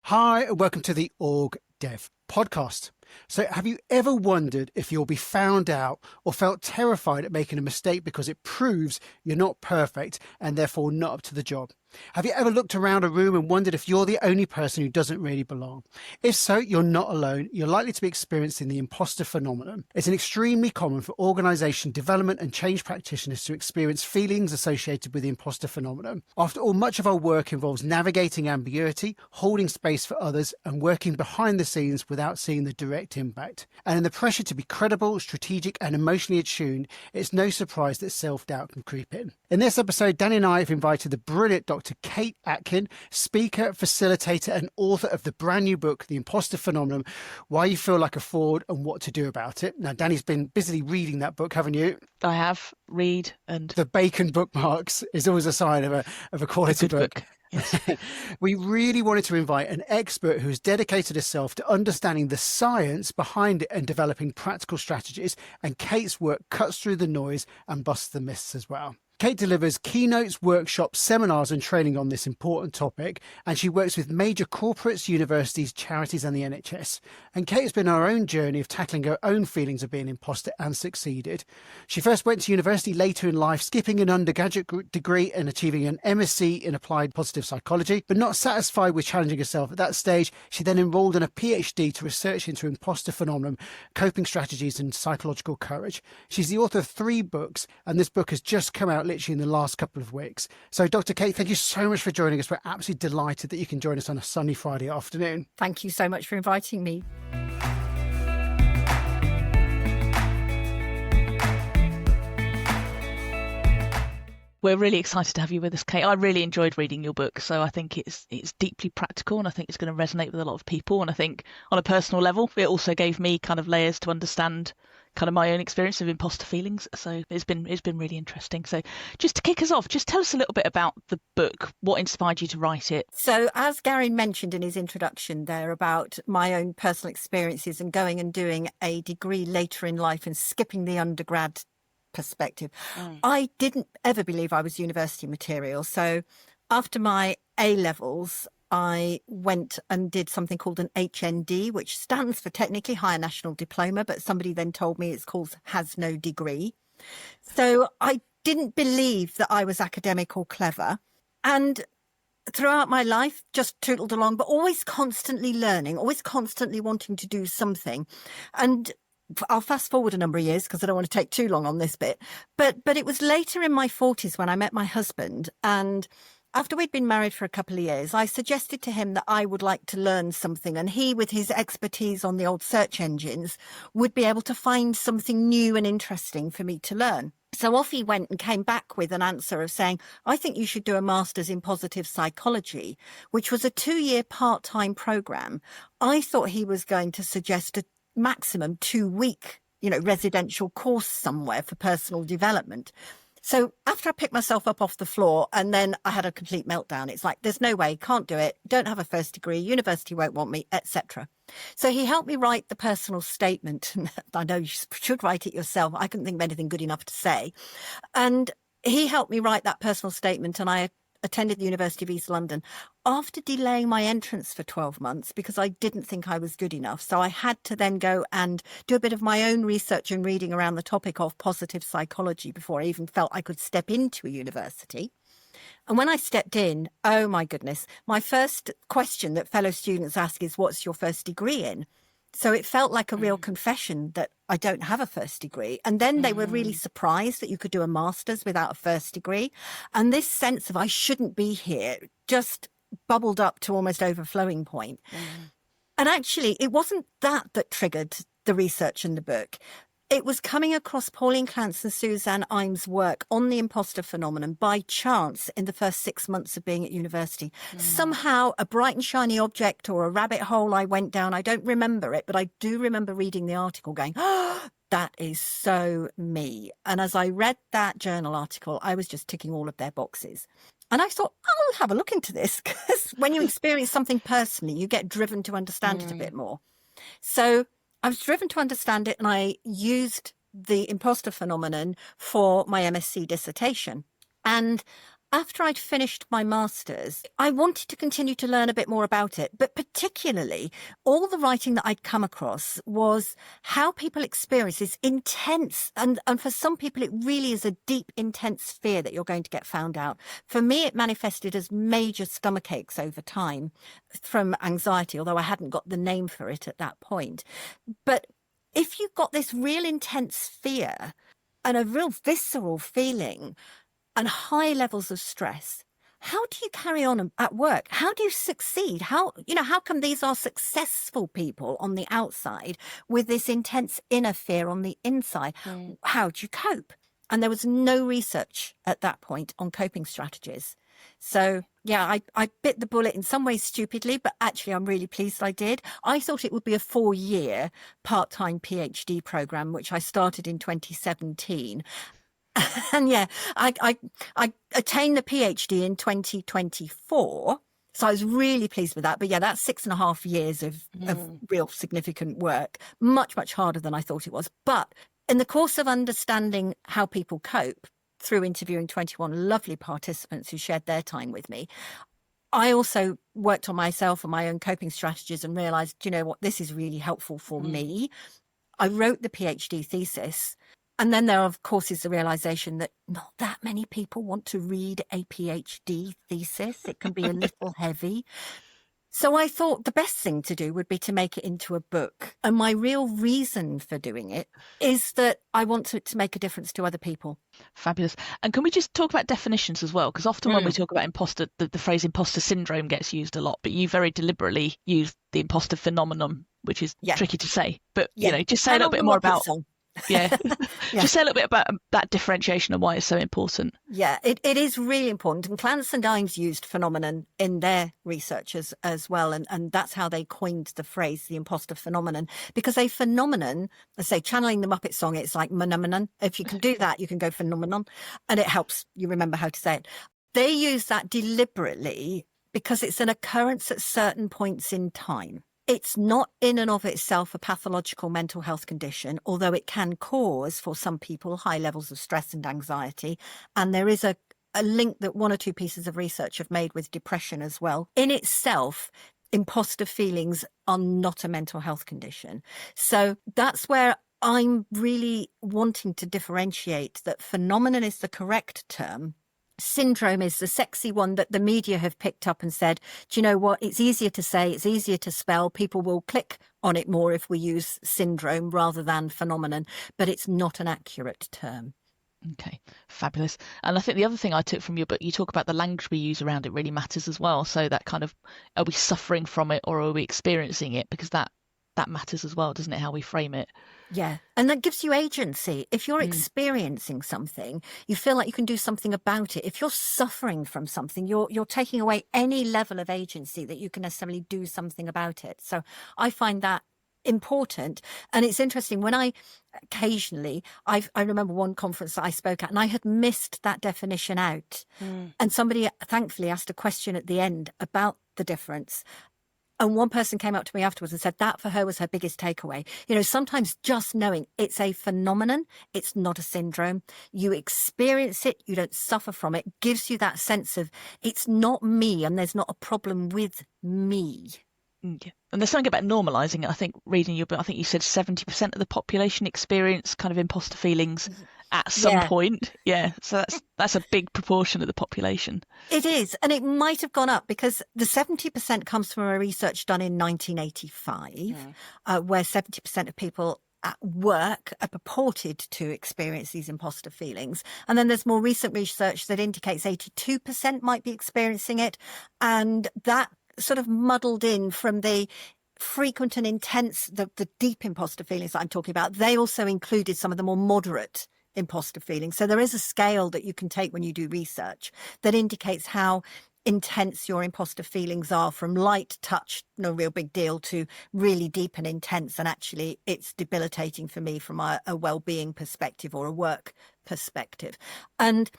Hi, and welcome to the OrgDev podcast. So have you ever wondered if you'll be found out or felt terrified at making a mistake because it proves you're not perfect and therefore not up to the job? Have you ever looked around a room and wondered if you're the only person who doesn't really belong? If so, you're not alone. You're likely to be experiencing the imposter phenomenon. It's an extremely common for organization development and change practitioners to experience feelings associated with the imposter phenomenon. After all, much of our work involves navigating ambiguity, holding space for others, and working behind the scenes without seeing the direct impact. And in the pressure to be credible, strategic, and emotionally attuned, it's no surprise that self-doubt can creep in. In this episode, Danny and I have invited the brilliant Dr. Kate Atkin, speaker, facilitator, and author of the brand new book, The Imposter Phenomenon, Why You Feel Like a Fraud and What to Do About It. Now, Danny's been busily reading that book, haven't you? I have. Read and... The bacon bookmarks is always a sign of a quality book. Yes. We really wanted to invite an expert who's dedicated herself to understanding the science behind it and developing practical strategies. And Kate's work cuts through the noise and busts the myths as well. Kate delivers keynotes, workshops, seminars and training on this important topic, and she works with major corporates, universities, charities and the NHS. And Kate has been on her own journey of tackling her own feelings of being an imposter and succeeded. She first went to university later in life, skipping an undergraduate degree and achieving an MSc in applied positive psychology. But not satisfied with challenging herself at that stage, she then enrolled in a PhD to research into imposter phenomenon, coping strategies and psychological courage. She's the author of 3 books, and this book has just come out literally in the last couple of weeks. So Dr. Kate, thank you so much for joining us. We're absolutely delighted that you can join us on a sunny Friday afternoon. Thank you so much for inviting me. We're really excited to have you with us, Kate. I really enjoyed reading your book, so I think it's deeply practical and I think it's going to resonate with a lot of people. And I think on a personal level, it also gave me kind of layers to understand kind of my own experience of imposter feelings. So it's been really interesting. So just to kick us off, just tell us a little bit about the book. What inspired you to write it? So as Gary mentioned in his introduction there about my own personal experiences and going and doing a degree later in life and skipping the undergrad perspective, I didn't ever believe I was university material. So after my A-levels, I went and did something called an HND, which stands for technically Higher National Diploma, but somebody then told me it's called has no degree. So I didn't believe that I was academic or clever. And throughout my life, just tootled along, but always constantly learning, always constantly wanting to do something. And I'll fast forward a number of years because I don't want to take too long on this bit. But it was later in my 40s when I met my husband, and after we'd been married for a couple of years, I suggested to him that I would like to learn something, and he, with his expertise on the old search engines, would be able to find something new and interesting for me to learn. So off he went and came back with an answer of saying, I think you should do a master's in positive psychology, which was a 2-year part-time program. I thought he was going to suggest a maximum 2-week, residential course somewhere for personal development. So after I picked myself up off the floor and then I had a complete meltdown, it's like, there's no way, can't do it, don't have a first degree, university won't want me, etc. So he helped me write the personal statement. I know you should write it yourself. I couldn't think of anything good enough to say. And he helped me write that personal statement, and I attended the University of East London after delaying my entrance for 12 months because I didn't think I was good enough. So I had to then go and do a bit of my own research and reading around the topic of positive psychology before I even felt I could step into a university. And when I stepped in, oh my goodness, my first question that fellow students ask is, what's your first degree in? So it felt like a real confession that I don't have a first degree. And then they were really surprised that you could do a master's without a first degree. And this sense of I shouldn't be here just bubbled up to almost overflowing point. And actually, it wasn't that triggered the research in the book. It was coming across Pauline Clance and Suzanne Imes' work on the imposter phenomenon by chance in the first 6 months of being at university. Somehow a bright and shiny object or a rabbit hole I went down, I don't remember it, but I do remember reading the article going, oh, that is so me. And as I read that journal article, I was just ticking all of their boxes. And I thought, I'll have a look into this, because when you experience something personally, you get driven to understand it a bit more. So I was driven to understand it, and I used the imposter phenomenon for my MSc dissertation. And after I'd finished my master's, I wanted to continue to learn a bit more about it. But particularly, all the writing that I'd come across was how people experience this intense, and for some people, it really is a deep, intense fear that you're going to get found out. For me, it manifested as major stomach aches over time from anxiety, although I hadn't got the name for it at that point. But if you've got this real intense fear and a real visceral feeling and high levels of stress, how do you carry on at work? How do you succeed? How come these are successful people on the outside with this intense inner fear on the inside? How do you cope? And there was no research at that point on coping strategies. So, yeah, I bit the bullet in some ways stupidly, but actually I'm really pleased I did. I thought it would be a 4-year part-time PhD program, which I started in 2017. And yeah, I attained the PhD in 2024. So I was really pleased with that. But yeah, that's 6.5 years of real significant work, much, much harder than I thought it was. But in the course of understanding how people cope, through interviewing 21 lovely participants who shared their time with me, I also worked on myself and my own coping strategies and realised, you know what, this is really helpful for me. I wrote the PhD thesis. And then there, of course, is the realisation that not that many people want to read a PhD thesis. It can be a little heavy. So I thought the best thing to do would be to make it into a book. And my real reason for doing it is that I want it to make a difference to other people. Fabulous. And can we just talk about definitions as well? Because often when we talk about imposter, the phrase imposter syndrome gets used a lot, but you very deliberately use the imposter phenomenon, which is tricky to say. But, just say a little bit more about... Just say a little bit about that differentiation and why it's so important. Yeah, it is really important. And Clance and Dimes used phenomenon in their research as well. And that's how they coined the phrase, the imposter phenomenon, because a phenomenon, let's say channeling the Muppet song, it's like phenomenon. If you can do that, you can go phenomenon, and it helps you remember how to say it. They use that deliberately because it's an occurrence at certain points in time. It's not in and of itself a pathological mental health condition, although it can cause, for some people, high levels of stress and anxiety. And there is a link that 1 or 2 pieces of research have made with depression as well. In itself, imposter feelings are not a mental health condition. So that's where I'm really wanting to differentiate that phenomenon is the correct term. Syndrome is the sexy one that the media have picked up and said, do you know what? It's easier to say, it's easier to spell. People will click on it more if we use syndrome rather than phenomenon, but it's not an accurate term. Okay, fabulous. And I think the other thing I took from your book, you talk about the language we use around it really matters as well. So that kind of, are we suffering from it or are we experiencing it? Because that matters as well, doesn't it? How we frame it. Yeah. And that gives you agency. If you're experiencing something, you feel like you can do something about it. If you're suffering from something, you're taking away any level of agency that you can necessarily do something about it. So I find that important. And it's interesting when I remember one conference that I spoke at and I had missed that definition out. And somebody thankfully asked a question at the end about the difference. And one person came up to me afterwards and said that for her was her biggest takeaway. You know, sometimes just knowing it's a phenomenon, it's not a syndrome. You experience it, you don't suffer from it, gives you that sense of it's not me and there's not a problem with me. Yeah. And there's something about normalising it. I think reading your book, I think you said 70% of the population experience kind of imposter feelings at some point. Yeah. So that's a big proportion of the population. It is. And it might have gone up because the 70% comes from a research done in 1985, where 70% of people at work are purported to experience these imposter feelings. And then there's more recent research that indicates 82% might be experiencing it. And that sort of muddled in from the frequent and intense, the deep imposter feelings that I'm talking about. They also included some of the more moderate imposter feelings. So there is a scale that you can take when you do research that indicates how intense your imposter feelings are, from light touch, no real big deal, to really deep and intense. And actually it's debilitating for me from a well-being perspective or a work perspective. And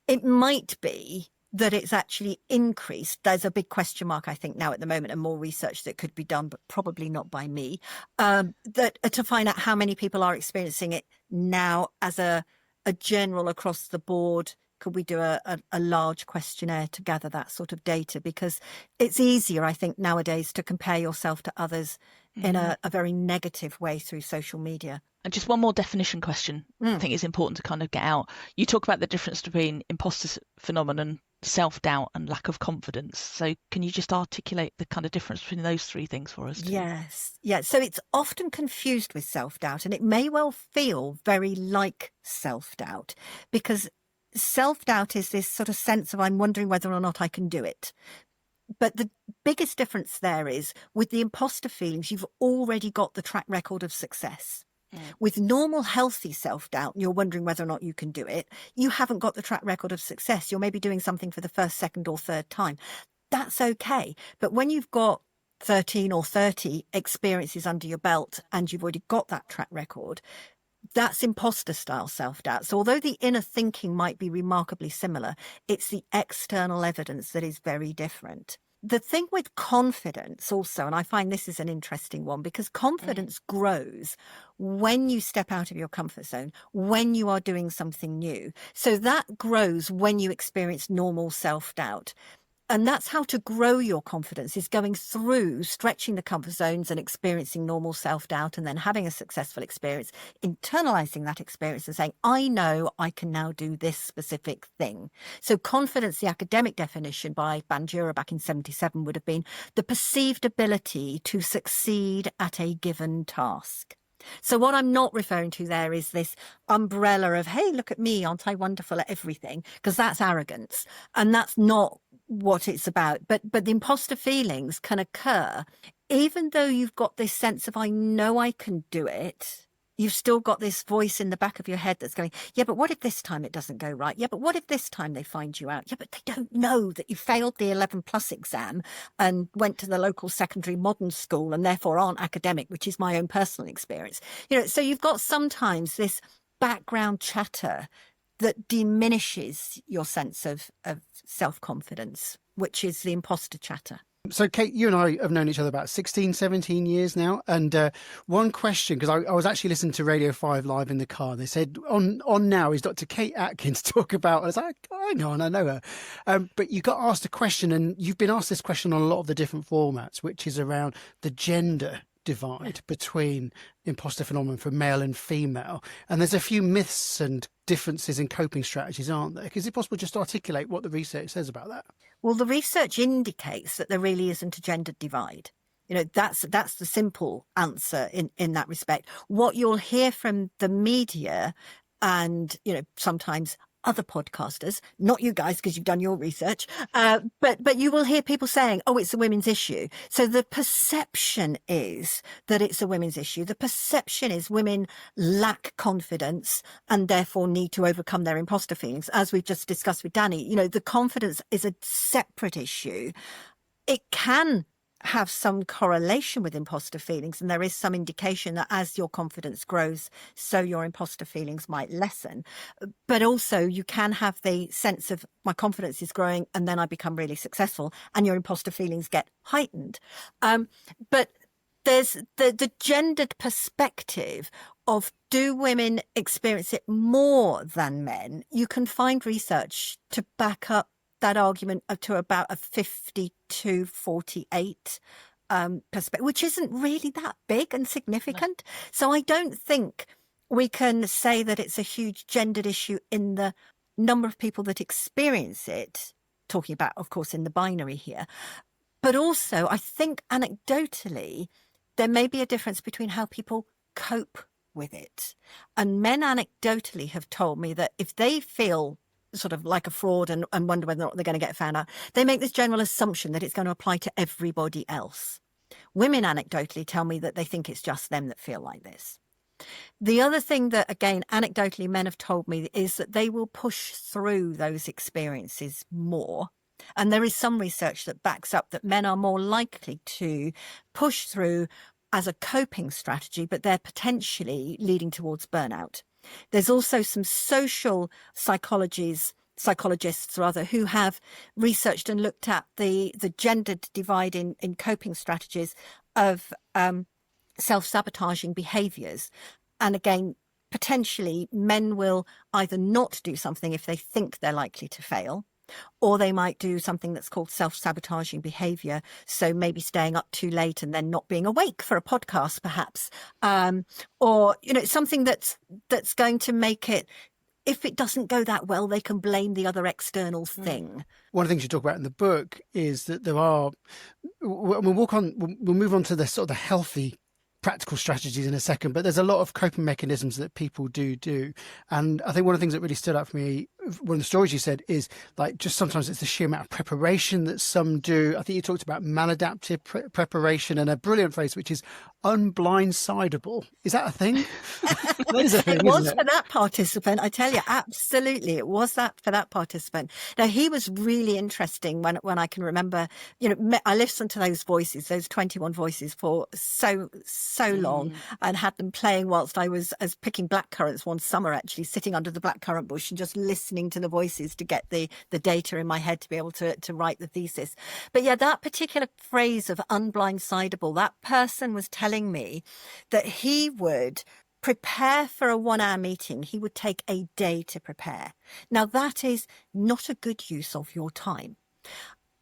it might be that it's actually increased. There's a big question mark, I think, now at the moment, and more research that could be done, but probably not by me, that to find out how many people are experiencing it now as a general across the board could we do a large questionnaire to gather that sort of data? Because it's easier, I think, nowadays to compare yourself to others in a very negative way through social media. And just one more definition question I think is important to kind of get out. You talk about the difference between imposter phenomenon, self-doubt and lack of confidence. So can you just articulate the kind of difference between those three things for us too? Yes. Yeah. So it's often confused with self-doubt, and it may well feel very like self-doubt, because self-doubt is this sort of sense of I'm wondering whether or not I can do it. But the biggest difference there is with the imposter feelings, you've already got the track record of success. With normal, healthy self-doubt, you're wondering whether or not you can do it. You haven't got the track record of success. You're maybe doing something for the first, second or third time. That's okay. But when you've got 13 or 30 experiences under your belt and you've already got that track record, that's imposter style self-doubt. So although the inner thinking might be remarkably similar, it's the external evidence that is very different. The thing with confidence also, and I find this is an interesting one, because confidence grows when you step out of your comfort zone, when you are doing something new. So that grows when you experience normal self-doubt. And that's how to grow your confidence, is going through stretching the comfort zones and experiencing normal self-doubt, and then having a successful experience, internalizing that experience and saying, I know I can now do this specific thing. So confidence, the academic definition by Bandura back in 1977 would have been the perceived ability to succeed at a given task. So what I'm not referring to there is this umbrella of, hey, look at me, aren't I wonderful at everything? Because that's arrogance. And that's not what it's about. But the imposter feelings can occur even though you've got this sense of, I know I can do it. You've still got this voice in the back of your head that's going, yeah, but what if this time it doesn't go right? Yeah, but what if this time they find you out? Yeah, but they don't know that you failed the 11+ exam and went to the local secondary modern school and therefore aren't academic, which is my own personal experience. So you've got sometimes this background chatter that diminishes your sense of self-confidence, which is the imposter chatter. So, Kate, you and I have known each other about 16, 17 years now. And one question, because I was actually listening to Radio 5 Live in the car. They said, on now is Dr. Kate Atkins talk about, I was like, I know, and I know her. But you got asked a question, and you've been asked this question on a lot of the different formats, which is around the gender divide between imposter phenomenon for male and female. And there's a few myths and differences in coping strategies, aren't there? Is it possible just to articulate what the research says about that? Well, the research indicates that there really isn't a gender divide. That's the simple answer in that respect. What you'll hear from the media and, sometimes other podcasters, not you guys because you've done your research, but you will hear people saying, oh, it's a women's issue. So the perception is that it's a women's issue. The perception is women lack confidence and therefore need to overcome their imposter feelings. As we've just discussed with Danny, the confidence is a separate issue. It can have some correlation with imposter feelings, and there is some indication that as your confidence grows, so your imposter feelings might lessen. But also you can have the sense of my confidence is growing and then I become really successful and your imposter feelings get heightened. But there's the gendered perspective of, do women experience it more than men? You can find research to back up that argument up to about a 52-48 perspective, which isn't really that big and significant. No. So I don't think we can say that it's a huge gendered issue in the number of people that experience it, talking about, of course, in the binary here. But also, I think anecdotally, there may be a difference between how people cope with it. And men anecdotally have told me that if they feel sort of like a fraud and wonder whether or not they're going to get found out, they make this general assumption that it's going to apply to everybody else. Women anecdotally tell me that they think it's just them that feel like this. The other thing that, again, anecdotally men have told me is that they will push through those experiences more. And there is some research that backs up that men are more likely to push through as a coping strategy, but they're potentially leading towards burnout. There's also some social psychologists who have researched and looked at the gendered divide in coping strategies of self-sabotaging behaviours. And again, potentially men will either not do something if they think they're likely to fail, or they might do something that's called self-sabotaging behavior. So maybe staying up too late and then not being awake for a podcast, perhaps, or, something that's going to make it, if it doesn't go that well, they can blame the other external thing. One of the things you talk about in the book is that there are, we'll move on to the sort of the healthy practical strategies in a second, but there's a lot of coping mechanisms that people do. And I think one of the things that really stood out for me, one of the stories you said, is like just sometimes it's the sheer amount of preparation that some do. I think you talked about maladaptive preparation and a brilliant phrase, which is unblindsidable. Is that a thing? That is a thing, it was isn't it? For that participant, I tell you, absolutely. It was that for that participant. Now, he was really interesting when I can remember, I listened to those voices, those 21 voices for so long, and had them playing whilst I was picking blackcurrants one summer, actually sitting under the blackcurrant bush and just listening to the voices to get the data in my head to be able to write the thesis. But yeah, that particular phrase of unblindsidable, that person was telling me that he would prepare for a 1-hour meeting. He would take a day to prepare. Now, that is not a good use of your time,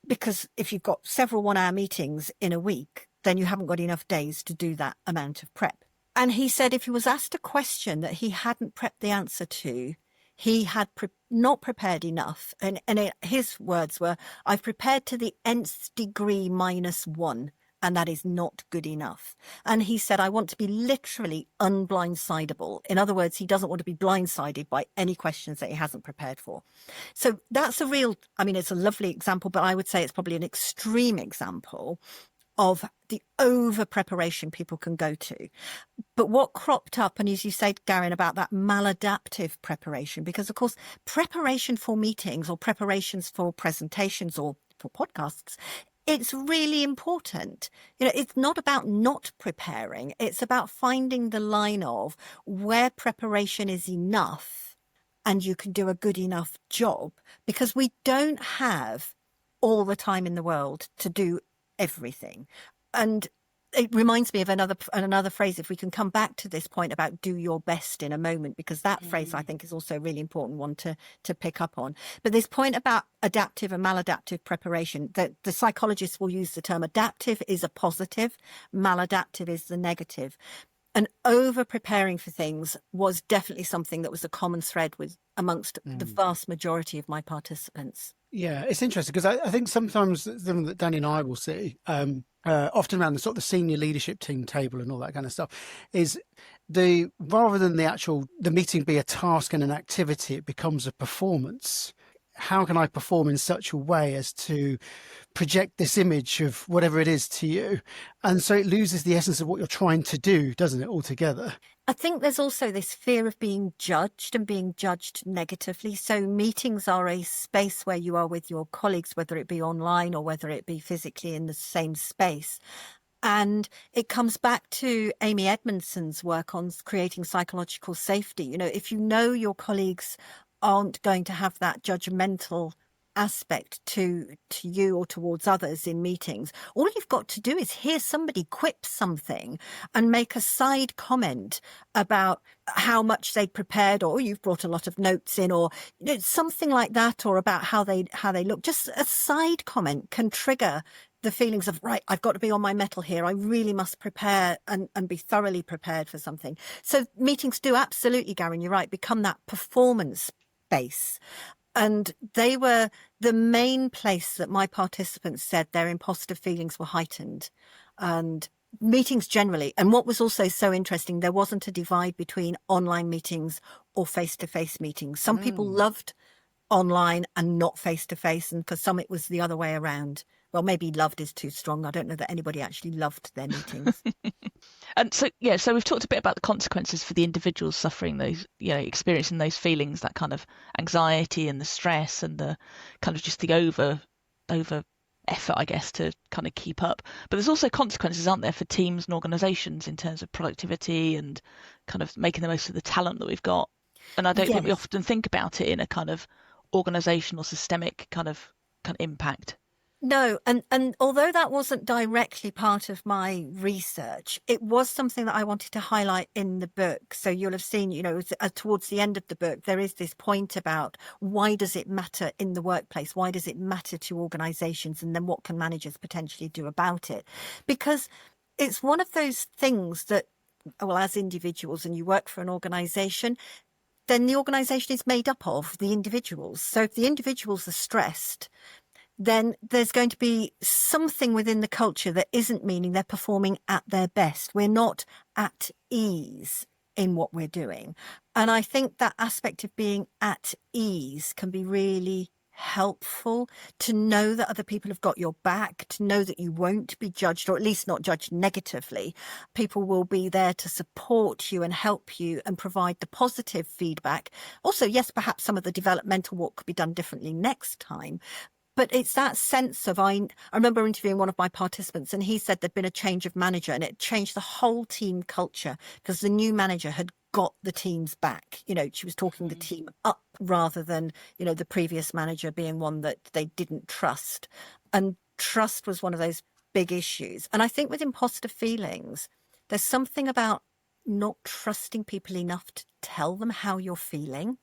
because if you've got several 1-hour meetings in a week, then you haven't got enough days to do that amount of prep. And he said if he was asked a question that he hadn't prepped the answer to, he had not prepared enough. And his words were, I've prepared to the nth degree -1. And that is not good enough. And he said, I want to be literally unblindsidable. In other words, he doesn't want to be blindsided by any questions that he hasn't prepared for. So that's it's a lovely example, but I would say it's probably an extreme example of the over preparation people can go to. But what cropped up, and as you said, Garen, about that maladaptive preparation, because of course, preparation for meetings or preparations for presentations or for podcasts, it's really important. It's not about not preparing. It's about finding the line of where preparation is enough and you can do a good enough job, because we don't have all the time in the world to do everything. And it reminds me of another phrase, if we can come back to this point about do your best in a moment, because that phrase I think is also a really important one to pick up on. But this point about adaptive and maladaptive preparation, that the psychologists will use the term adaptive is a positive, maladaptive is the negative. And over preparing for things was definitely something that was a common thread amongst the vast majority of my participants. Yeah, it's interesting because I think sometimes something that Danny and I will see, often around the sort of the senior leadership team table and all that kind of stuff, is rather than the meeting be a task and an activity, it becomes a performance. How can I perform in such a way as to project this image of whatever it is to you? And so it loses the essence of what you're trying to do, doesn't it, altogether? I think there's also this fear of being judged and being judged negatively. So meetings are a space where you are with your colleagues, whether it be online or whether it be physically in the same space. And it comes back to Amy Edmondson's work on creating psychological safety. If you know your colleagues aren't going to have that judgmental aspect to you or towards others in meetings, all you've got to do is hear somebody quip something and make a side comment about how much they'd prepared, or you've brought a lot of notes in, or something like that, or about how they look. Just a side comment can trigger the feelings of, right, I've got to be on my mettle here. I really must prepare and be thoroughly prepared for something. So meetings do absolutely, Garen, you're right, become that performance base. And they were the main place that my participants said their imposter feelings were heightened. And meetings generally. And what was also so interesting, there wasn't a divide between online meetings or face-to-face meetings. Some people loved online and not face-to-face, and because some it was the other way around. Well, maybe loved is too strong. I don't know that anybody actually loved their meetings. And so we've talked a bit about the consequences for the individuals suffering those, experiencing those feelings, that kind of anxiety and the stress and the kind of just the over effort, I guess, to kind of keep up. But there's also consequences, aren't there, for teams and organizations in terms of productivity and kind of making the most of the talent that we've got. And I don't think we often think about it in a kind of organizational systemic kind of impact. No, and although that wasn't directly part of my research, it was something that I wanted to highlight in the book. So you'll have seen, towards the end of the book, there is this point about why does it matter in the workplace? Why does it matter to organizations? And then what can managers potentially do about it? Because it's one of those things that, well, as individuals, and you work for an organization, then the organization is made up of the individuals. So if the individuals are stressed, then there's going to be something within the culture that isn't meaning they're performing at their best. We're not at ease in what we're doing. And I think that aspect of being at ease can be really helpful, to know that other people have got your back, to know that you won't be judged, or at least not judged negatively. People will be there to support you and help you and provide the positive feedback. Also, yes, perhaps some of the developmental work could be done differently next time. But it's that sense of, I remember interviewing one of my participants, and he said there'd been a change of manager and it changed the whole team culture because the new manager had got the teams back. She was talking the team up rather than, the previous manager being one that they didn't trust. And trust was one of those big issues. And I think with imposter feelings, there's something about not trusting people enough to tell them how you're feeling.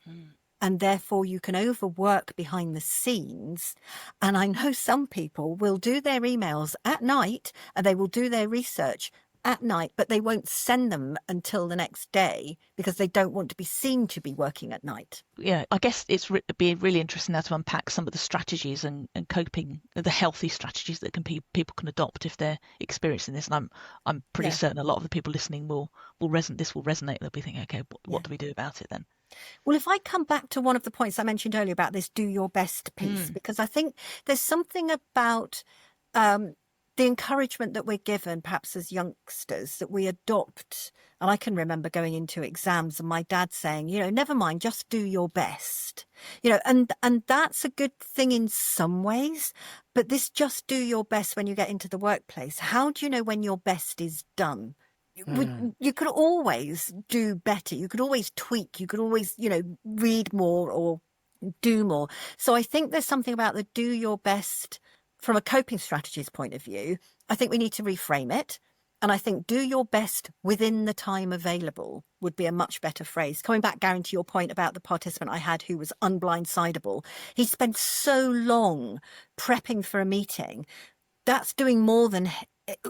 And therefore you can overwork behind the scenes. And I know some people will do their emails at night and they will do their research at night, but they won't send them until the next day because they don't want to be seen to be working at night. Yeah, I guess it's be really interesting now to unpack some of the strategies and coping, the healthy strategies that people can adopt if they're experiencing this. And I'm pretty certain a lot of the people listening will resonate. They'll be thinking, okay, what do we do about it then? Well, if I come back to one of the points I mentioned earlier about this do your best piece, because I think there's something about the encouragement that we're given, perhaps as youngsters, that we adopt. And I can remember going into exams and my dad saying, never mind, just do your best. And that's a good thing in some ways. But this just do your best when you get into the workplace. How do you know when your best is done? You could always do better. You could always tweak. You could always, read more or do more. So I think there's something about the do your best from a coping strategies point of view. I think we need to reframe it. And I think do your best within the time available would be a much better phrase. Coming back, Garen, to your point about the participant I had who was unblindsidable. He spent so long prepping for a meeting. That's doing more than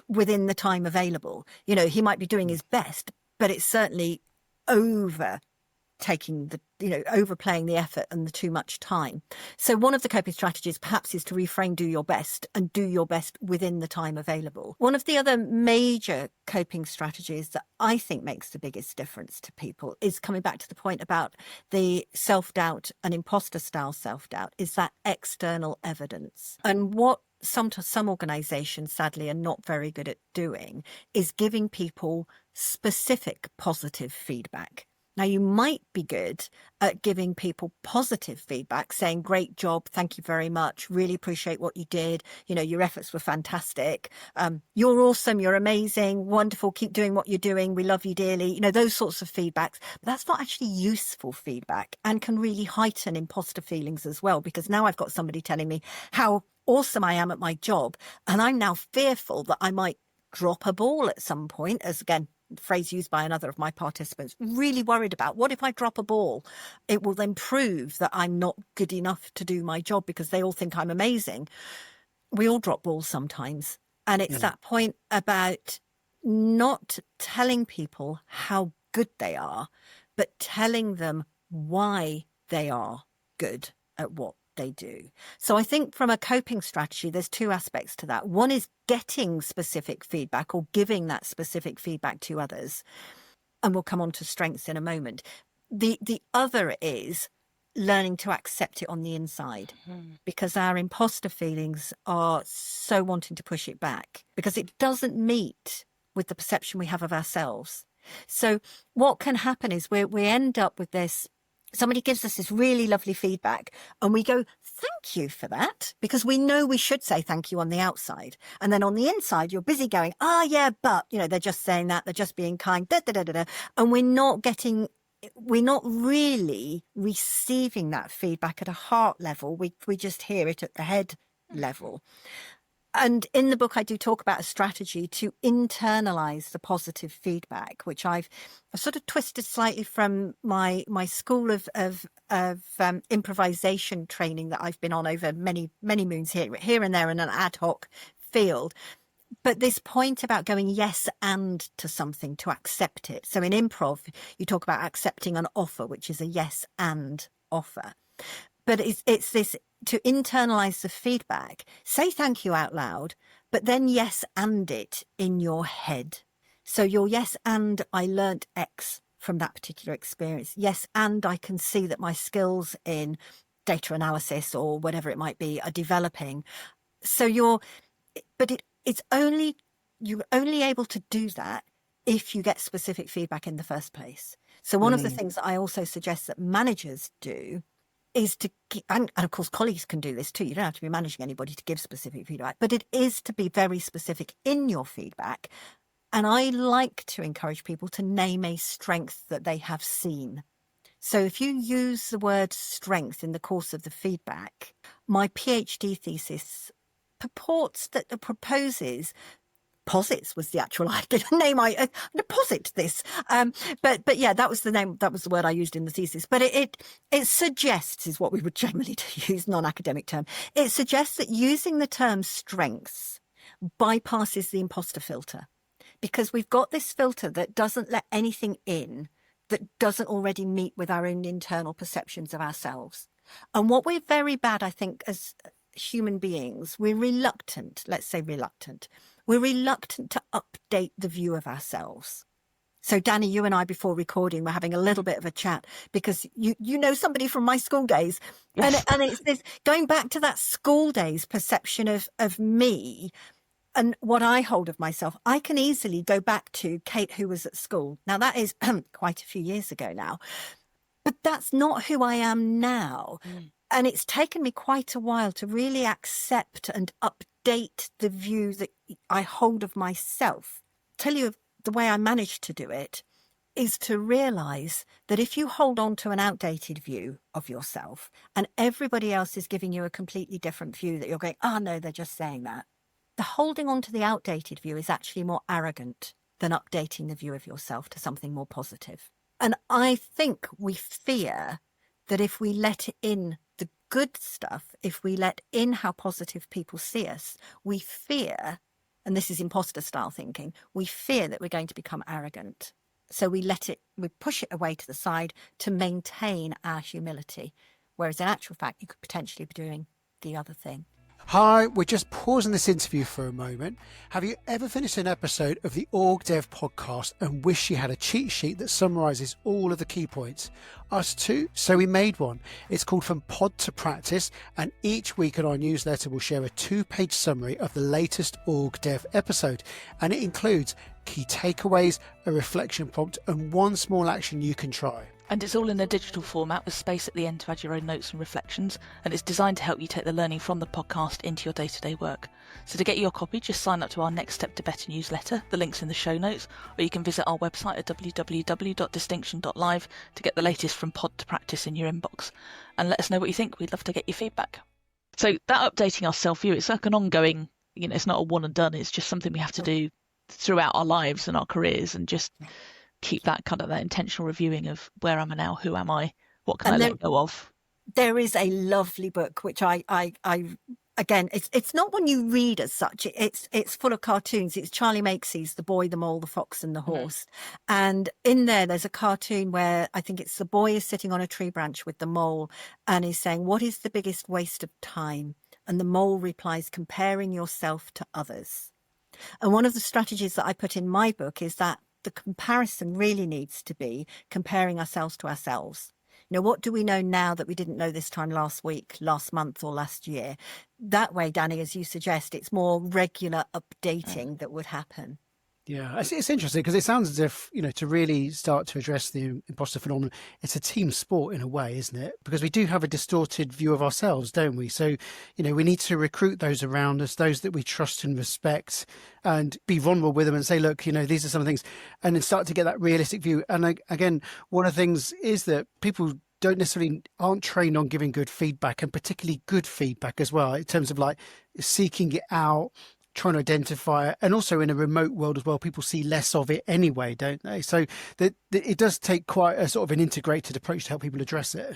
within the time available. He might be doing his best, but it's certainly overplaying the effort and the too much time. So one of the coping strategies perhaps is to reframe do your best and do your best within the time available. One of the other major coping strategies that I think makes the biggest difference to people is coming back to the point about the self-doubt and imposter style self-doubt, is that external evidence. And what some organizations sadly are not very good at doing is giving people specific positive feedback. Now, you might be good at giving people positive feedback, saying, great job, thank you very much, really appreciate what you did, your efforts were fantastic, you're awesome, you're amazing, wonderful, keep doing what you're doing, we love you dearly, those sorts of feedbacks. But that's not actually useful feedback and can really heighten imposter feelings as well, because now I've got somebody telling me how awesome I am at my job, and I'm now fearful that I might drop a ball at some point, as again, phrase used by another of my participants, really worried about what if I drop a ball? It will then prove that I'm not good enough to do my job because they all think I'm amazing. We all drop balls sometimes. And it's that point about not telling people how good they are, but telling them why they are good at what they do. So I think from a coping strategy, there's two aspects to that. One is getting specific feedback or giving that specific feedback to others. And we'll come on to strengths in a moment. The other is learning to accept it on the inside, because our imposter feelings are so wanting to push it back because it doesn't meet with the perception we have of ourselves. So what can happen is we end up with this. Somebody gives us this really lovely feedback and we go, thank you for that, because we know we should say thank you on the outside. And then on the inside, you're busy going, yeah, but, they're just saying that, they're just being kind, da, da, da, da, da. And we're not really receiving that feedback at a heart level. We just hear it at the head level. And in the book, I do talk about a strategy to internalize the positive feedback, which I've sort of twisted slightly from my school of improvisation training that I've been on over many moons here and there in an ad hoc field. But this point about going yes and to something to accept it. So in improv, you talk about accepting an offer, which is a yes and offer. But it's this to internalize the feedback, say thank you out loud, but then yes and it in your head. So your yes and I learnt X from that particular experience. Yes, and I can see that my skills in data analysis or whatever it might be are developing. So you're only able to do that if you get specific feedback in the first place. So one of the things that I also suggest that managers do is to, and of course colleagues can do this too, you don't have to be managing anybody to give specific feedback, but it is to be very specific in your feedback. And I like to encourage people to name a strength that they have seen. So if you use the word strength in the course of the feedback, my PhD thesis posits was the actual name. I posit this, but yeah, that was the name. That was the word I used in the thesis. But it suggests, is what we would generally use, non-academic term. It suggests that using the term strengths bypasses the imposter filter, because we've got this filter that doesn't let anything in that doesn't already meet with our own internal perceptions of ourselves. And what we're very bad, I think, as human beings, we're reluctant to update the view of ourselves. So Danny, you and I before recording were having a little bit of a chat because you know somebody from my school days. Yes. And it's this going back to that school days perception of me and what I hold of myself. I can easily go back to Kate, who was at school. Now that is quite a few years ago now, but that's not who I am now. And it's taken me quite a while to really accept and update the view that I hold of myself. Tell you the way I managed to do it is to realise that if you hold on to an outdated view of yourself and everybody else is giving you a completely different view, that you're going, oh no, they're just saying that. The holding on to the outdated view is actually more arrogant than updating the view of yourself to something more positive. And I think we fear that if we let in the good stuff, if we let in how positive people see us, we fear, and this is imposter style thinking, we fear that we're going to become arrogant. So we push it away to the side to maintain our humility. Whereas in actual fact, you could potentially be doing the other thing. Hi, we're just pausing this interview for a moment. Have you ever finished an episode of the OrgDev podcast and wish you had a cheat sheet that summarises all of the key points? Us too, so we made one. It's called From Pod to Practice, and each week in our newsletter we'll share a 2-page summary of the latest OrgDev episode, and it includes key takeaways, a reflection prompt, and one small action you can try. And it's all in a digital format with space at the end to add your own notes and reflections, and it's designed to help you take the learning from the podcast into your day-to-day work. So to get your copy, just sign up to our Next Step to Better newsletter. The link's in the show notes, or you can visit our website at www.distinction.live to get the latest From Pod to Practice in your inbox. And let us know what you think. We'd love to get your feedback. So that updating our self-view, it's like an ongoing, it's not a one and done. It's just something we have to do throughout our lives and our careers, and just keep that kind of that intentional reviewing of where am I now, who am I, what can I let go of. There is a lovely book which I again, it's not one you read as such. It's full of cartoons. It's Charlie Makesy's The Boy, the Mole, the Fox and the Horse. And in there's a cartoon where I think it's the boy is sitting on a tree branch with the mole and he's saying, what is the biggest waste of time? And the mole replies, comparing yourself to others. And one of the strategies that I put in my book is that the comparison really needs to be comparing ourselves to ourselves. What do we know now that we didn't know this time last week, last month or last year? That way, Danny, as you suggest, it's more regular updating that would happen. Yeah, it's interesting because it sounds as if, to really start to address the imposter phenomenon, it's a team sport in a way, isn't it? Because we do have a distorted view of ourselves, don't we? So, we need to recruit those around us, those that we trust and respect, and be vulnerable with them and say, look, these are some things, and then start to get that realistic view. And again, one of the things is that people aren't trained on giving good feedback, and particularly good feedback as well, in terms of like seeking it out, trying to identify it. And also in a remote world as well, people see less of it anyway, don't they? So it does take quite a sort of an integrated approach to help people address it.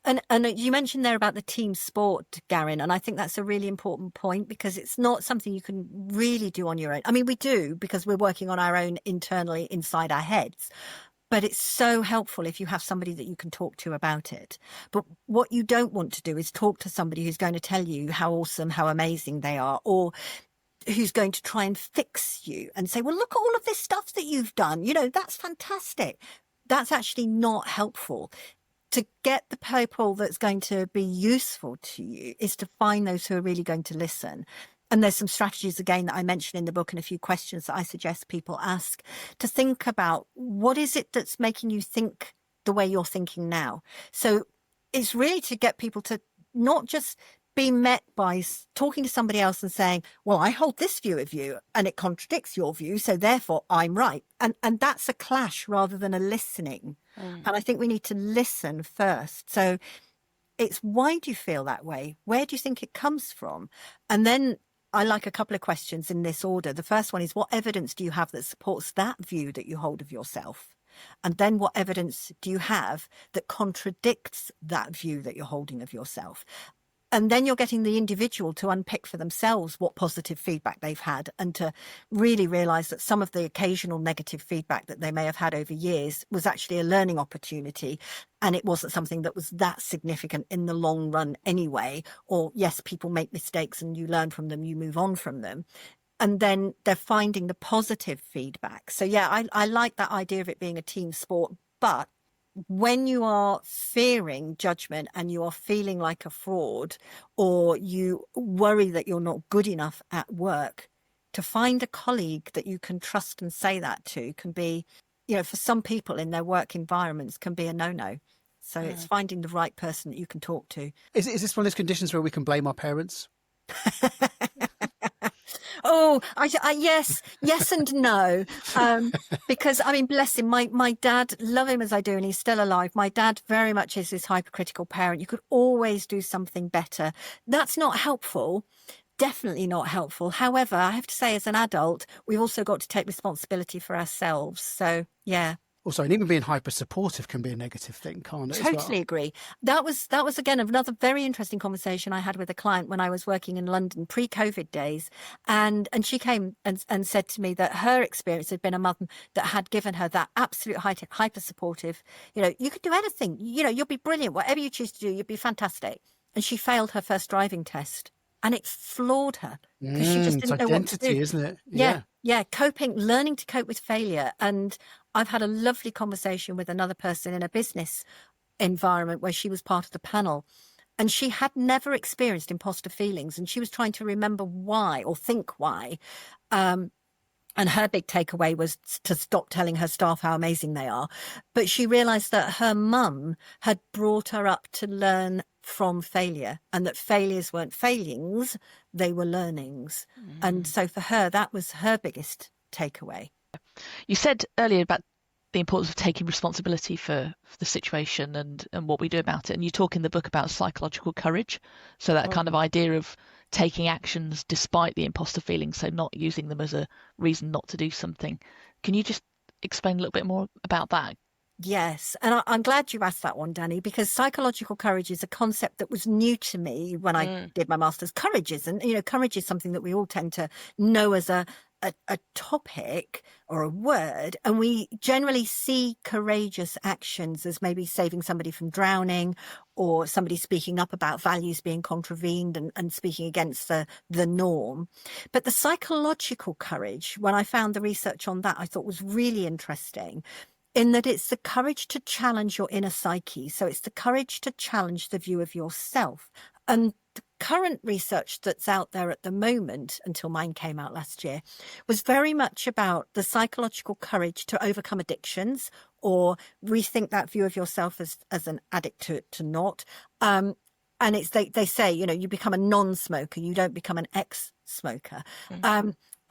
And you mentioned there about the team sport, Garen, and I think that's a really important point, because it's not something you can really do on your own. I mean, we do, because we're working on our own internally inside our heads, but it's so helpful if you have somebody that you can talk to about it. But what you don't want to do is talk to somebody who's going to tell you how awesome, how amazing they are, or who's going to try and fix you and say, well, look at all of this stuff that you've done. You know, that's fantastic. That's actually not helpful. To get the people that's going to be useful to you is to find those who are really going to listen. And there's some strategies, again, that I mentioned in the book, and a few questions that I suggest people ask to think about what is it that's making you think the way you're thinking now. So it's really to get people to not just be met by talking to somebody else and saying, well, I hold this view of you and it contradicts your view, so therefore I'm right. And that's a clash rather than a listening. And I think we need to listen first. So it's, why do you feel that way? Where do you think it comes from? And then I like a couple of questions in this order. The first one is, what evidence do you have that supports that view that you hold of yourself? And then what evidence do you have that contradicts that view that you're holding of yourself? And then you're getting the individual to unpick for themselves what positive feedback they've had, and to really realise that some of the occasional negative feedback that they may have had over years was actually a learning opportunity, and it wasn't something that was that significant in the long run anyway. Or yes, people make mistakes and you learn from them, you move on from them. And then they're finding the positive feedback. So yeah, I like that idea of it being a team sport. But when you are fearing judgment and you are feeling like a fraud, or you worry that you're not good enough at work, to find a colleague that you can trust and say that to can be, you know, for some people in their work environments, can be a no-no. So it's finding the right person that you can talk to. Is this one of those conditions where we can blame our parents? Oh, yes and no. Because, I mean, bless him, my dad, love him as I do, and he's still alive. My dad very much is this hypercritical parent. You could always do something better. That's not helpful. Definitely not helpful. However, I have to say, as an adult, we've also got to take responsibility for ourselves. So, yeah. Also, and even being hyper supportive can be a negative thing, can't it? Totally agree. That was again another very interesting conversation I had with a client when I was working in London pre-COVID days, and she came and said to me that her experience had been a mum that had given her that absolute hyper supportive, you know, you could do anything, you know, you'll be brilliant, whatever you choose to do, you'll be fantastic. And she failed her first driving test, and it floored her because she just didn't know what to do. Isn't it? Yeah, coping, learning to cope with failure. And I've had a lovely conversation with another person in a business environment where she was part of the panel, and she had never experienced imposter feelings, and she was trying to remember why, or think why. And her big takeaway was to stop telling her staff how amazing they are. But she realised that her mum had brought her up to learn from failure, and that failures weren't failings, they were learnings. And so for her, that was her biggest takeaway. You said earlier about the importance of taking responsibility for the situation and what we do about it. And you talk in the book about psychological courage. So that kind of idea of taking actions despite the imposter feelings, so not using them as a reason not to do something. Can you just explain a little bit more about that? Yes. And I'm glad you asked that one, Danny, because psychological courage is a concept that was new to me when I did my master's. Courage isn't, you know, courage is something that we all tend to know as a topic or a word, and we generally see courageous actions as maybe saving somebody from drowning, or somebody speaking up about values being contravened and speaking against the norm. But the psychological courage, when I found the research on that, I thought was really interesting, in that it's the courage to challenge your inner psyche. So it's the courage to challenge the view of yourself. And the current research that's out there at the moment, until mine came out last year, was very much about the psychological courage to overcome addictions, or rethink that view of yourself as an addict to not. And it's they say, you know, you become a non-smoker, you don't become an ex-smoker.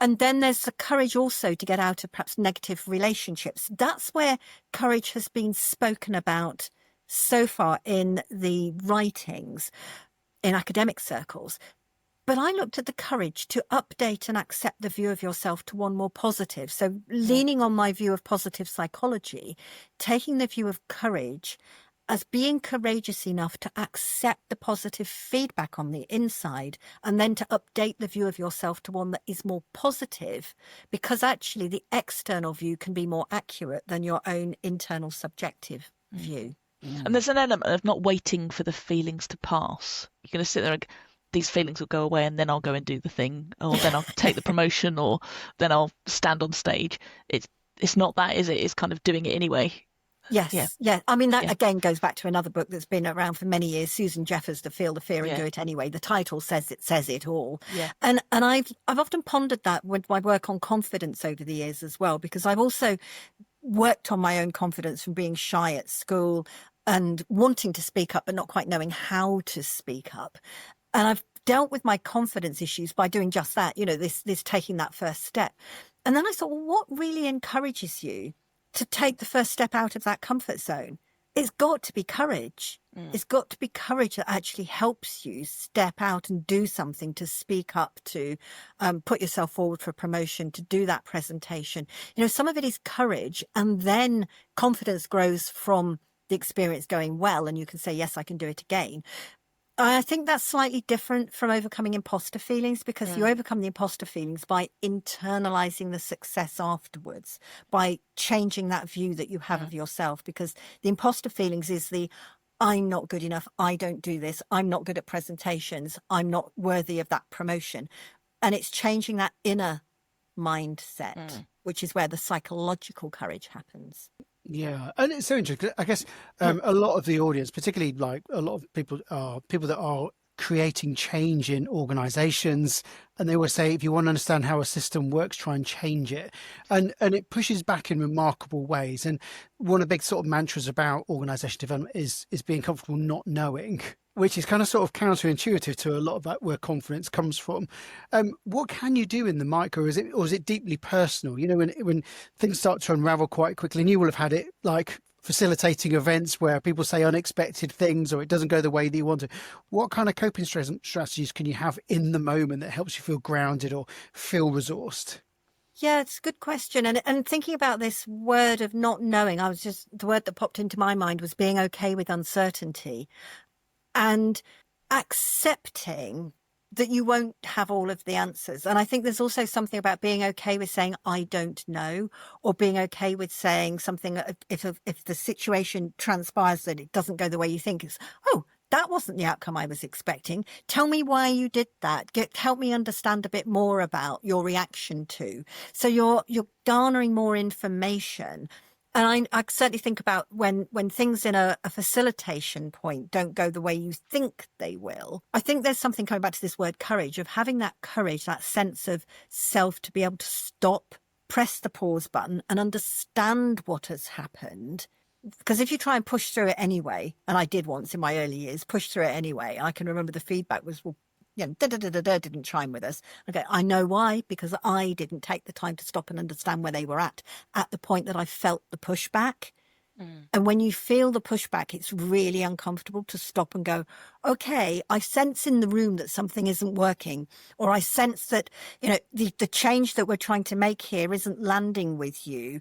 And then there's the courage also to get out of perhaps negative relationships. That's where courage has been spoken about so far in the writings in academic circles. But I looked at the courage to update and accept the view of yourself to one more positive. So leaning on my view of positive psychology, taking the view of courage as being courageous enough to accept the positive feedback on the inside, and then to update the view of yourself to one that is more positive, because actually the external view can be more accurate than your own internal subjective view. And there's an element of not waiting for the feelings to pass. You're going to sit there and these feelings will go away and then I'll go and do the thing, or then I'll take the promotion, or then I'll stand on stage. It's not that, is it? It's kind of doing it anyway. Yes. Yeah. I mean, that again goes back to another book that's been around for many years, Susan Jeffers' To Feel the Fear and Do It Anyway. The title says it all. Yeah. And I've often pondered that with my work on confidence over the years as well, because I've also worked on my own confidence from being shy at school and wanting to speak up, but not quite knowing how to speak up. And I've dealt with my confidence issues by doing just that, this taking that first step. And then I thought, well, what really encourages you to take the first step out of that comfort zone? It's got to be courage. It's got to be courage that actually helps you step out and do something, to speak up, to put yourself forward for promotion, to do that presentation. Some of it is courage, and then confidence grows from the experience going well, and you can say, yes, I can do it again. I think that's slightly different from overcoming imposter feelings, because you overcome the imposter feelings by internalizing the success afterwards, by changing that view that you have of yourself, because the imposter feelings is the I'm not good enough, I don't do this, I'm not good at presentations, I'm not worthy of that promotion. And it's changing that inner mindset, which is where the psychological courage happens. Yeah, and it's so interesting. I guess a lot of the audience, particularly like a lot of people that are creating change in organizations, and they always say, if you want to understand how a system works, try and change it. And it pushes back in remarkable ways. And one of the big sort of mantras about organization development is being comfortable not knowing, which is kind of sort of counterintuitive to a lot of that, where confidence comes from. What can you do in the micro? Is it deeply personal? When things start to unravel quite quickly, and you will have had it, like facilitating events where people say unexpected things, or it doesn't go the way that you want to. What kind of coping strategies can you have in the moment that helps you feel grounded or feel resourced? Yeah, it's a good question. And thinking about this word of not knowing, the word that popped into my mind was being okay with uncertainty, and accepting that you won't have all of the answers. And I think there's also something about being okay with saying, I don't know, or being okay with saying something, if the situation transpires that it doesn't go the way you think, it's, oh, that wasn't the outcome I was expecting. Tell me why you did that. Help me understand a bit more about your reaction to. So you're garnering more information. And I certainly think about when things in a facilitation point don't go the way you think they will. I think there's something, coming back to this word courage, of having that courage, that sense of self, to be able to stop, press the pause button and understand what has happened. Because if you try and push through it anyway, and I did once in my early years, push through it anyway, I can remember the feedback was, well, didn't chime with us. Okay, I know why, because I didn't take the time to stop and understand where they were at the point that I felt the pushback. And when you feel the pushback, it's really uncomfortable to stop and go, okay, I sense in the room that something isn't working, or I sense that, the change that we're trying to make here isn't landing with you.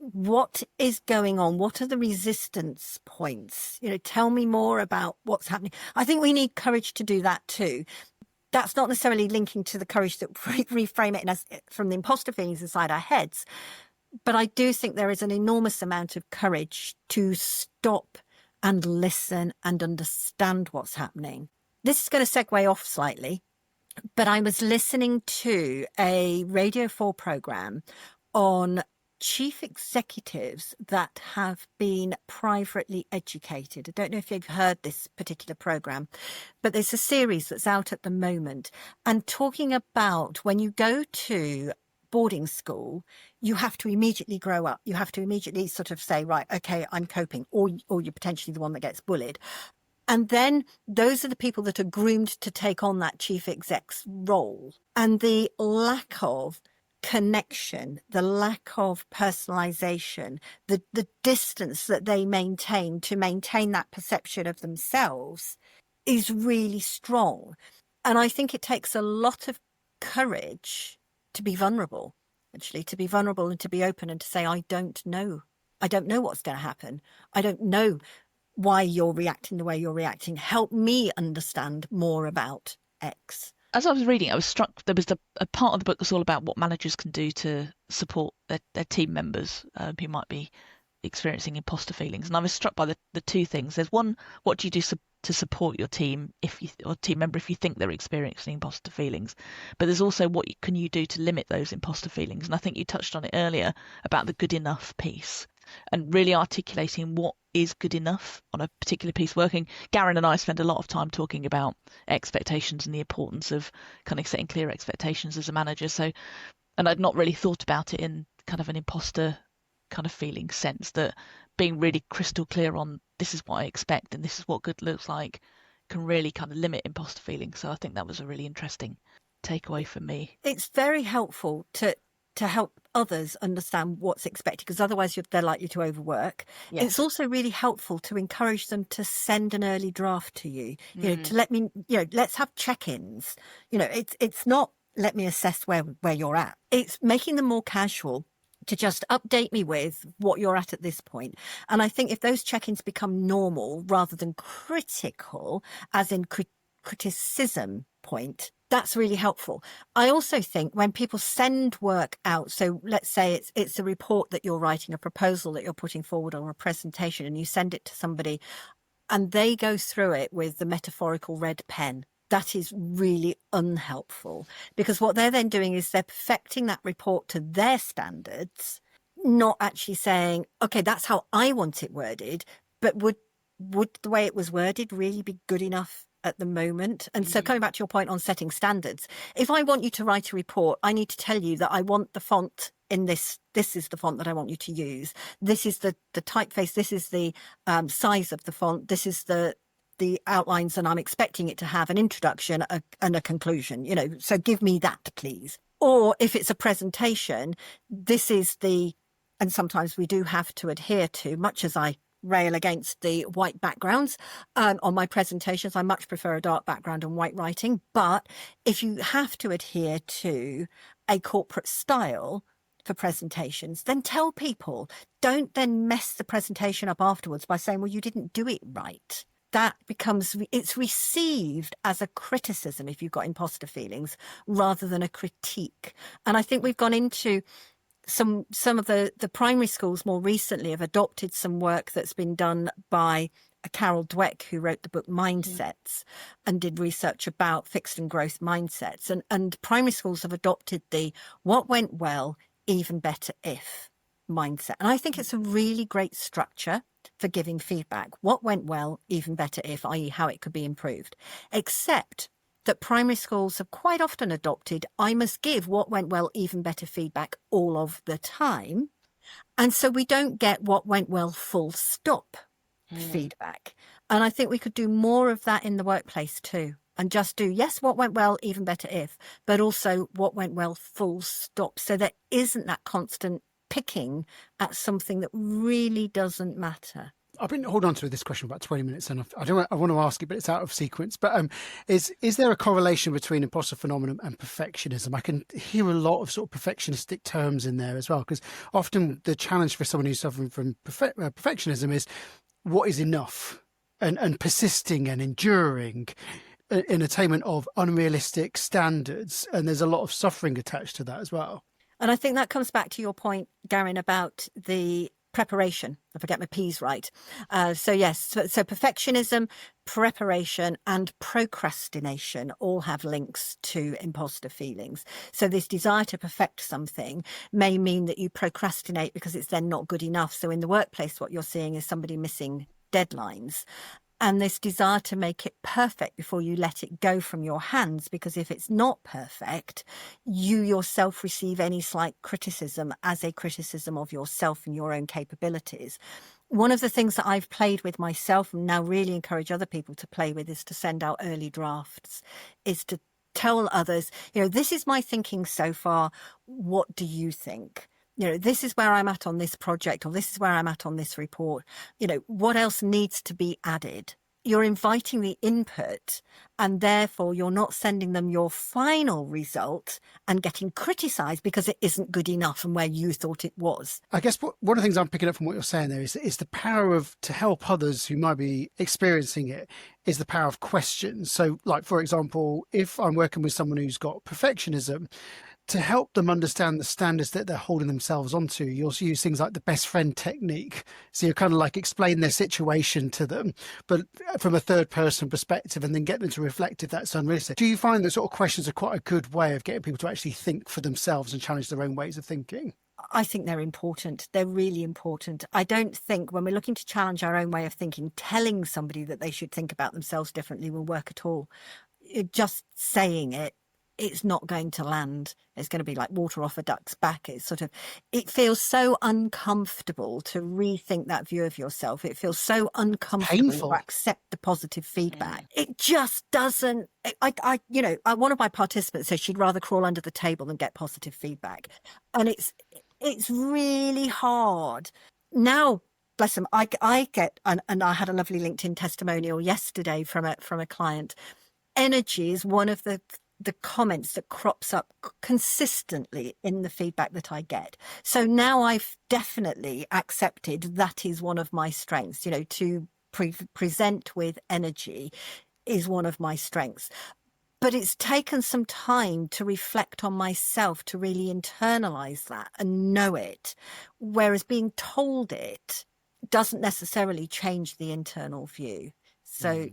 What is going on? What are the resistance points? Tell me more about what's happening. I think we need courage to do that too. That's not necessarily linking to the courage that reframe it from the imposter feelings inside our heads. But I do think there is an enormous amount of courage to stop and listen and understand what's happening. This is going to segue off slightly, but I was listening to a Radio 4 program on chief executives that have been privately educated. I don't know if you've heard this particular program, but there's a series that's out at the moment, and talking about when you go to boarding school, you have to immediately grow up. You have to immediately sort of say, right, okay, I'm coping, or you're potentially the one that gets bullied. And then those are the people that are groomed to take on that chief exec's role. And the lack of connection, the lack of personalization, the distance that they maintain to maintain that perception of themselves is really strong. And I think it takes a lot of courage to be vulnerable, actually, to be vulnerable and to be open and to say, I don't know. I don't know what's going to happen. I don't know why you're reacting the way you're reacting. Help me understand more about X. As I was reading, I was struck. There was a part of the book that's all about what managers can do to support their team members who might be experiencing imposter feelings. And I was struck by the two things. There's one, what do you do to support your team or team member if you think they're experiencing imposter feelings? But there's also what can you do to limit those imposter feelings? And I think you touched on it earlier about the good enough piece and really articulating what is good enough on a particular piece working. Garen and I spend a lot of time talking about expectations and the importance of kind of setting clear expectations as a manager. So, and I'd not really thought about it in kind of an imposter kind of feeling sense, that being really crystal clear on this is what I expect and this is what good looks like can really kind of limit imposter feelings. So I think that was a really interesting takeaway for me. It's very helpful to help others understand what's expected, because otherwise they're likely to overwork. Yes. It's also really helpful to encourage them to send an early draft to you, you know, to let me, you know, let's have check-ins. You know, it's not let me assess where you're at. It's making them more casual to just update me with what you're at this point. And I think if those check-ins become normal rather than critical, as in criticism point, that's really helpful. I also think when people send work out, so let's say it's a report that you're writing, a proposal that you're putting forward or a presentation, and you send it to somebody and they go through it with the metaphorical red pen, that is really unhelpful, because what they're then doing is they're perfecting that report to their standards, not actually saying, okay, that's how I want it worded, but would the way it was worded really be good enough at the moment? And so coming back to your point on setting standards, if I want you to write a report, I need to tell you that I want the font in this is the font that I want you to use. This is the typeface. This is the size of the font. This is the outlines, and I'm expecting it to have an introduction and a conclusion, you know, so give me that, please. Or if it's a presentation, this is and sometimes we do have to adhere to, much as I rail against the white backgrounds on my presentations, I much prefer a dark background and white writing. But if you have to adhere to a corporate style for presentations, then tell people. Don't then mess the presentation up afterwards by saying, well, you didn't do it right. That it's received as a criticism if you've got imposter feelings rather than a critique. And I think we've gone into some of the primary schools more recently have adopted some work that's been done by Carol Dweck, who wrote the book Mindsets and did research about fixed and growth mindsets. And primary schools have adopted the what went well, even better if mindset. And I think it's a really great structure for giving feedback. What went well, even better if, i.e. how it could be improved. Except that primary schools have quite often adopted, I must give what went well, even better feedback all of the time. And so we don't get what went well, full stop feedback. And I think we could do more of that in the workplace too. And just do, yes, what went well, even better if, but also what went well, full stop. So there isn't that constant picking at something that really doesn't matter. I've been holding on to this question for about 20 minutes, and I want to ask it, but it's out of sequence. But is there a correlation between imposter phenomenon and perfectionism? I can hear a lot of sort of perfectionistic terms in there as well, because often the challenge for someone who's suffering from perfectionism is what is enough, and persisting and enduring in attainment of unrealistic standards. And there's a lot of suffering attached to that as well. And I think that comes back to your point, Garen, about the preparation, if I get my P's right. So perfectionism, preparation and procrastination all have links to imposter feelings. So this desire to perfect something may mean that you procrastinate because it's then not good enough. So in the workplace, what you're seeing is somebody missing deadlines. And this desire to make it perfect before you let it go from your hands, because if it's not perfect, you yourself receive any slight criticism as a criticism of yourself and your own capabilities. One of the things that I've played with myself and now really encourage other people to play with is to send out early drafts, is to tell others, this is my thinking so far. What do you think? This is where I'm at on this project, or this is where I'm at on this report. What else needs to be added? You're inviting the input, and therefore you're not sending them your final result and getting criticised because it isn't good enough and where you thought it was. I guess one of the things I'm picking up from what you're saying there is the power of, to help others who might be experiencing it, is the power of questions. So, like, for example, if I'm working with someone who's got perfectionism, to help them understand the standards that they're holding themselves onto, you'll use things like the best friend technique. So you kind of like explain their situation to them, but from a third person perspective, and then get them to reflect if that's unrealistic. Do you find that sort of questions are quite a good way of getting people to actually think for themselves and challenge their own ways of thinking? I think they're important. They're really important. I don't think when we're looking to challenge our own way of thinking, telling somebody that they should think about themselves differently will work at all. Just saying it's not going to land. It's going to be like water off a duck's back. It feels so uncomfortable to rethink that view of yourself. It feels so uncomfortable Painful. to accept the positive feedback. It just doesn't. One of my participants said she'd rather crawl under the table than get positive feedback, and it's really hard now. Bless them. I get, and I had a lovely LinkedIn testimonial yesterday from a client. Energy is one of the comments that crops up consistently in the feedback that I get. So now I've definitely accepted that is one of my strengths. To present with energy is one of my strengths. But it's taken some time to reflect on myself, to really internalize that and know it. Whereas being told it doesn't necessarily change the internal view. So,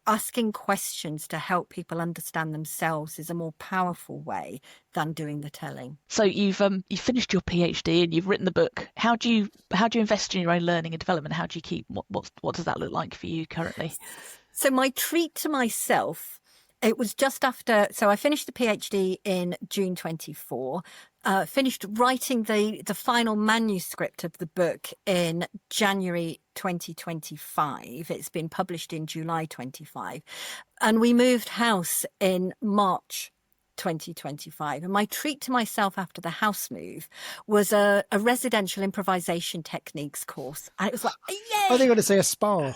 asking questions to help people understand themselves is a more powerful way than doing the telling. So you've finished your PhD and you've written the book. How do you invest in your own learning and development? How do you keep what does that look like for you currently? So my treat to myself, it was just after. So I finished the PhD in June 24. Finished writing the final manuscript of the book in January 2025. It's been published in July 25. And we moved house in March 2025. And my treat to myself after the house move was a residential improvisation techniques course. And it was like, yay! I think I'm going to say a spa.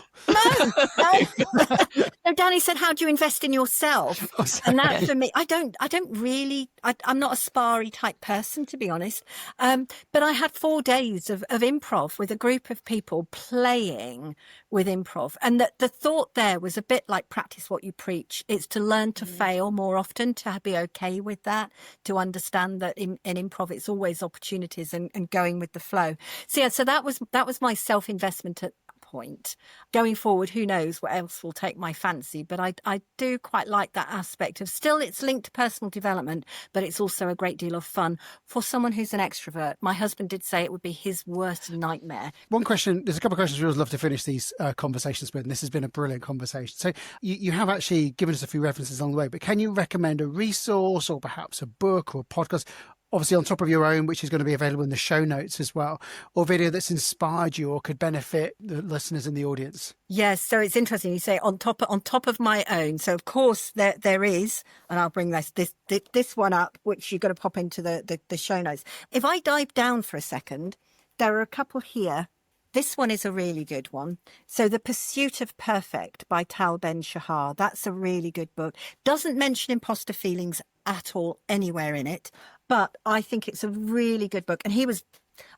No, Danny said, how do you invest in yourself? And that for me, I'm not a sparry type person, to be honest. But I had 4 days of improv with a group of people playing with improv. And the thought there was a bit like practice what you preach. It's to learn to fail more often, to be okay with that, to understand that in improv, it's always opportunities and going with the flow. So that was my self-investment at point. Going forward, who knows what else will take my fancy, but I do quite like that aspect of still it's linked to personal development, but it's also a great deal of fun for someone who's an extrovert. My husband did say it would be his worst nightmare. One question, there's a couple of questions we always love to finish these conversations with, and this has been a brilliant conversation. So you have actually given us a few references along the way, but can you recommend a resource or perhaps a book or a podcast, obviously on top of your own, which is going to be available in the show notes as well, or video that's inspired you or could benefit the listeners in the audience? Yes, so it's interesting you say on top of my own. So of course there is, and I'll bring this one up, which you've got to pop into the show notes. If I dive down for a second, there are a couple here. This one is a really good one. So The Pursuit of Perfect by Tal Ben-Shahar. That's a really good book. Doesn't mention imposter feelings at all anywhere in it, but I think it's a really good book. And he was,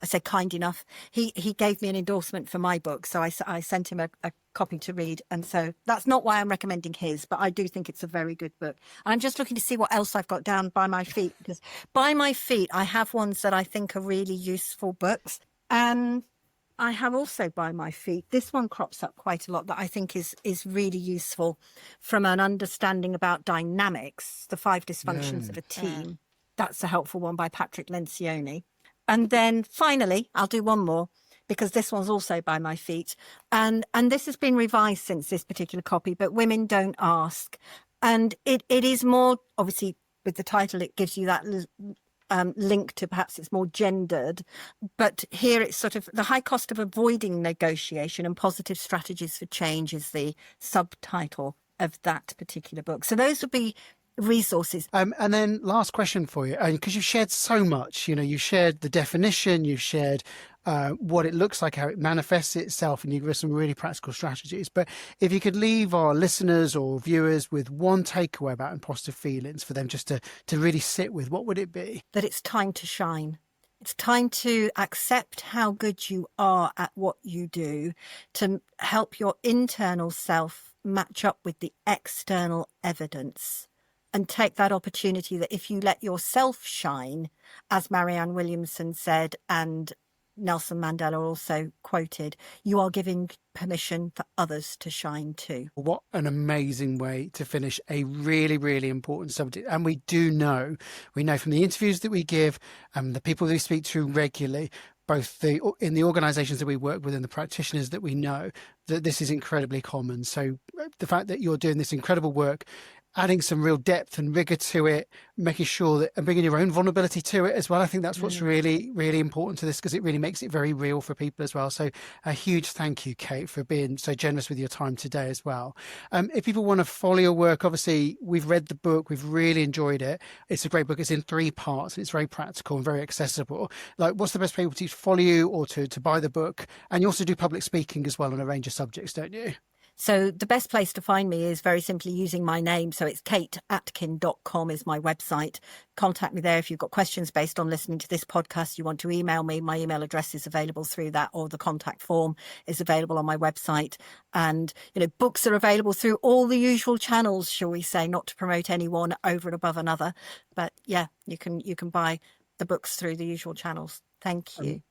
I say, kind enough. He gave me an endorsement for my book, so I sent him a copy to read. And so that's not why I'm recommending his, but I do think it's a very good book. And I'm just looking to see what else I've got down by my feet, because by my feet, I have ones that I think are really useful books. And I have also by my feet, this one crops up quite a lot that I think is really useful from an understanding about dynamics, the 5 dysfunctions of a team. That's a helpful one by Patrick Lencioni. And then finally, I'll do one more because this one's also by my feet. And this has been revised since this particular copy, but Women Don't Ask. And it is more, obviously, with the title, it gives you that link to perhaps it's more gendered, but here it's sort of the high cost of avoiding negotiation and positive strategies for change is the subtitle of that particular book. So those would be resources. And then last question for you, because you've shared so much, you shared the definition, you've shared what it looks like, how it manifests itself, and you give us some really practical strategies. But if you could leave our listeners or viewers with one takeaway about imposter feelings for them just to really sit with, what would it be? That it's time to shine. It's time to accept how good you are at what you do, to help your internal self match up with the external evidence, and take that opportunity that if you let yourself shine, as Marianne Williamson said, and Nelson Mandela also quoted, you are giving permission for others to shine too. What an amazing way to finish a really, really important subject. And we know from the interviews that we give and the people that we speak to regularly, both in the organisations that we work with and the practitioners that we know, that this is incredibly common. So the fact that you're doing this incredible work, adding some real depth and rigor to it, making sure that, and bringing your own vulnerability to it as well. I think that's what's really, really important to this, because it really makes it very real for people as well. So a huge thank you, Kate, for being so generous with your time today as well. If people want to follow your work, obviously we've read the book, we've really enjoyed it. It's a great book. It's in 3 parts and it's very practical and very accessible. Like, what's the best way to follow you or to buy the book? And you also do public speaking as well on a range of subjects, don't you? So the best place to find me is very simply using my name. So it's kateatkin.com is my website. Contact me there if you've got questions based on listening to this podcast. You want to email me, my email address is available through that, or the contact form is available on my website. And, books are available through all the usual channels, shall we say, not to promote any one over and above another. But yeah, you can buy the books through the usual channels. Thank you.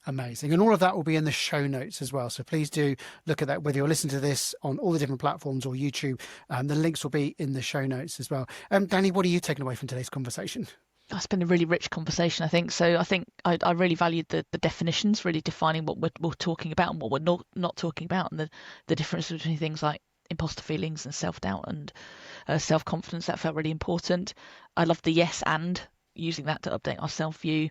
Amazing. And all of that will be in the show notes as well. So please do look at that, whether you're listening to this on all the different platforms or YouTube. The links will be in the show notes as well. Danny, what are you taking away from today's conversation? It's been a really rich conversation, I think. So I think I really valued the definitions, really defining what we're talking about and what we're not talking about, and the difference between things like imposter feelings and self-doubt and self-confidence. That felt really important. I loved the yes and, using that to update our self-view,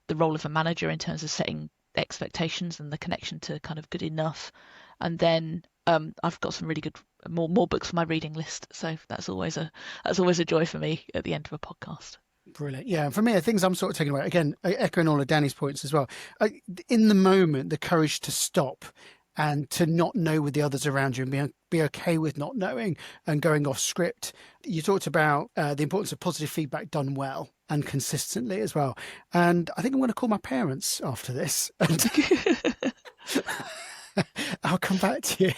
the role of a manager in terms of setting expectations and the connection to kind of good enough. And then I've got some really good more books for my reading list, so that's always a joy for me at the end of a podcast. Brilliant. Yeah, and for me, the things I'm sort of taking away, again, echoing all of Danny's points as well, in the moment, the courage to stop and to not know with the others around you and be okay with not knowing and going off script. You talked about the importance of positive feedback done well and consistently as well. And I think I'm going to call my parents after this. And I'll come back to you.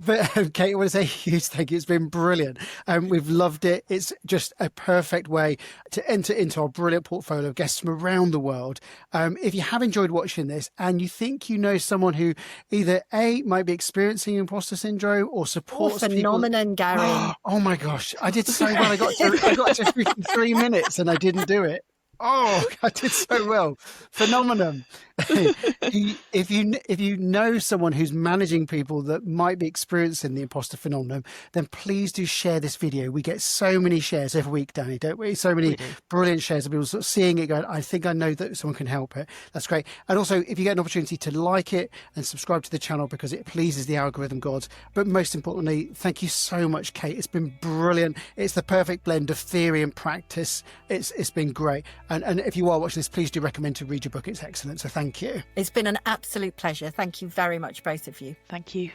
But Kate, I want to say a huge thank you. It's been brilliant. We've loved it. It's just a perfect way to enter into our brilliant portfolio of guests from around the world. If you have enjoyed watching this and you think you know someone who either A, might be experiencing imposter syndrome or supports phenomenon, Gary. Oh my gosh, I did so well. I got to 3 minutes and I didn't do it. Oh, I did so well. Phenomenon. If you know someone who's managing people that might be experiencing the imposter phenomenon, then please do share this video. We get so many shares every week, Danny, don't we? So many brilliant shares of people sort of seeing it going, I think I know that someone can help it. That's great. And also, if you get an opportunity to like it and subscribe to the channel because it pleases the algorithm gods. But most importantly, thank you so much, Kate. It's been brilliant. It's the perfect blend of theory and practice. It's been great. And if you are watching this, please do recommend to read your book. It's excellent. So thank you. It's been an absolute pleasure. Thank you very much, both of you. Thank you.